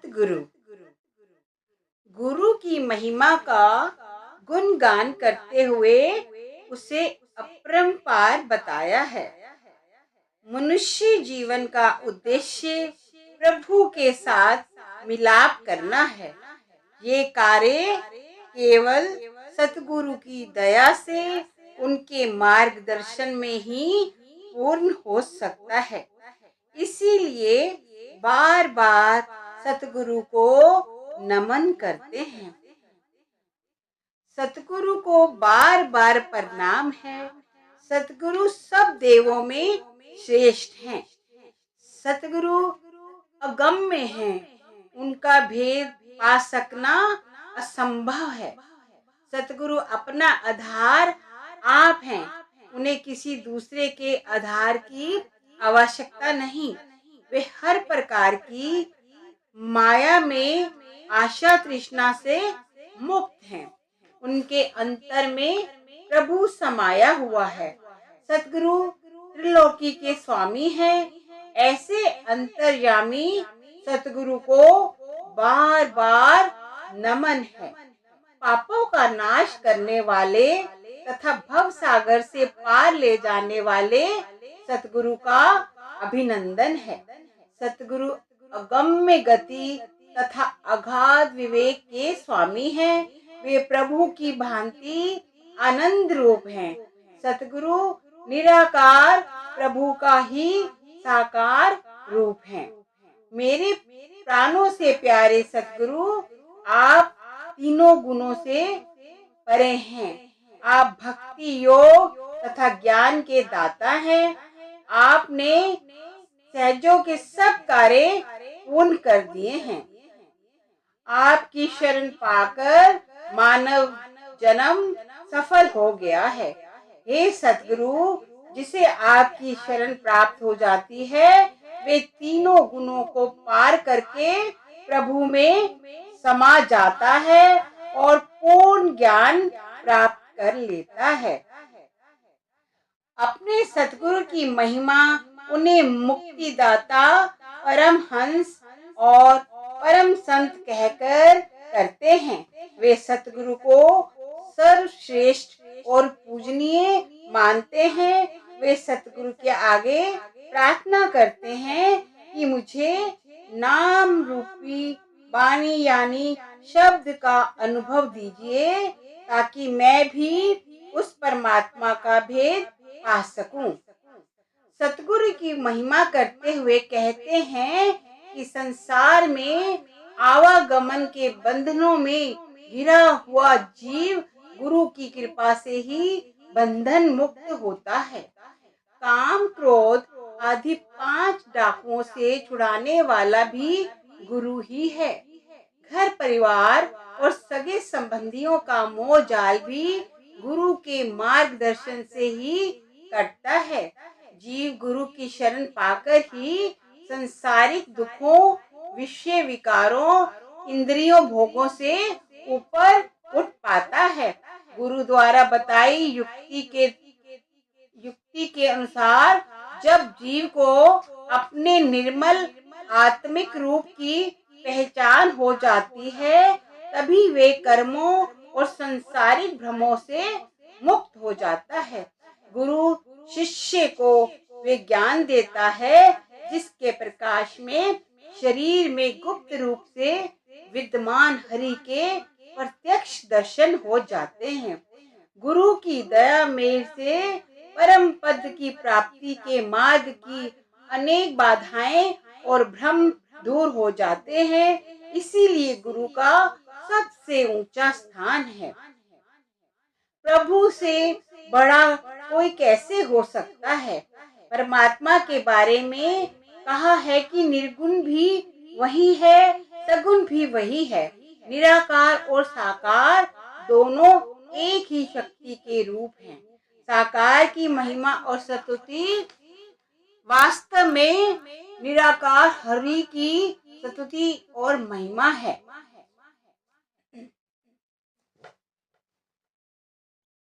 सतगुरु। गुरु की महिमा का गुणगान करते हुए उसे अपरंपार बताया है। मनुष्य जीवन का उद्देश्य प्रभु के साथ मिलाप करना है। ये कार्य केवल सतगुरु की दया से उनके मार्गदर्शन में ही पूर्ण हो सकता है। इसीलिए बार बार सतगुरु को नमन करते हैं। सतगुरु को बार बार प्रणाम है। सतगुरु सब देवों में श्रेष्ठ हैं। सतगुरु अगम्य हैं। उनका भेद पा सकना असंभव है। सतगुरु अपना आधार आप हैं। उन्हें किसी दूसरे के आधार की आवश्यकता नहीं। वे हर प्रकार की माया में आशा तृष्णा से मुक्त हैं। उनके अंतर में प्रभु समाया हुआ है। सतगुरु त्रिलोकी के स्वामी हैं। ऐसे अंतर्यामी सतगुरु को बार बार नमन है। पापों का नाश करने वाले तथा भव सागर से पार ले जाने वाले सतगुरु का अभिनंदन है। सतगुरु अगम्य गति तथा अगाध विवेक के स्वामी हैं। वे प्रभु की भांति आनंद रूप हैं। सतगुरु निराकार प्रभु का ही साकार रूप हैं। मेरे प्राणों से प्यारे सतगुरु, आप तीनों गुणों से परे हैं। आप भक्ति, योग तथा ज्ञान के दाता हैं। आपने सहजों के सब कार्य पूर्ण कर दिए हैं। आपकी शरण पाकर मानव जन्म सफल हो गया है। हे सतगुरु, जिसे आपकी शरण प्राप्त हो जाती है, वे तीनों गुणों को पार करके प्रभु में समा जाता है और पूर्ण ज्ञान प्राप्त कर लेता है। अपने सतगुरु की महिमा उन्हें मुक्तिदाता, परमहंस और परम संत कहकर करते हैं। वे सतगुरु को सर्वश्रेष्ठ और पूजनीय मानते हैं। वे सतगुरु के आगे प्रार्थना करते हैं कि मुझे नाम रूपी वाणी यानी शब्द का अनुभव दीजिए, ताकि मैं भी उस परमात्मा का भेद पा सकूं। सतगुरु की महिमा करते हुए कहते हैं कि संसार में आवागमन के बंधनों में घिरा हुआ जीव गुरु की कृपा से ही बंधन मुक्त होता है। काम, क्रोध आदि 5 डाकुओं से छुड़ाने वाला भी गुरु ही है। घर परिवार और सगे संबंधियों का मोह जाल भी गुरु के मार्गदर्शन से ही कटता है। जीव गुरु की शरण पाकर ही संसारिक दुखों, विषय विकारों, इंद्रियों भोगों से ऊपर उठ पाता है। गुरु द्वारा बताई युक्ति के अनुसार जब जीव को अपने निर्मल आत्मिक रूप की पहचान हो जाती है, तभी वे कर्मों और संसारिक भ्रमों से मुक्त हो जाता है। गुरु शिष्य को वे ज्ञान देता है जिसके प्रकाश में शरीर में गुप्त रूप से विद्यमान हरि के प्रत्यक्ष दर्शन हो जाते हैं। गुरु की दया में से परम पद की प्राप्ति के मार्ग की अनेक बाधाएं और भ्रम दूर हो जाते हैं। इसीलिए गुरु का सबसे ऊंचा स्थान है। प्रभु से बड़ा कोई कैसे हो सकता है। परमात्मा के बारे में कहा है कि निर्गुण भी वही है, सगुण भी वही है। निराकार और साकार दोनों एक ही शक्ति के रूप हैं। साकार की महिमा और स्तुति वास्तव में निराकार हरि की स्तुति और महिमा है।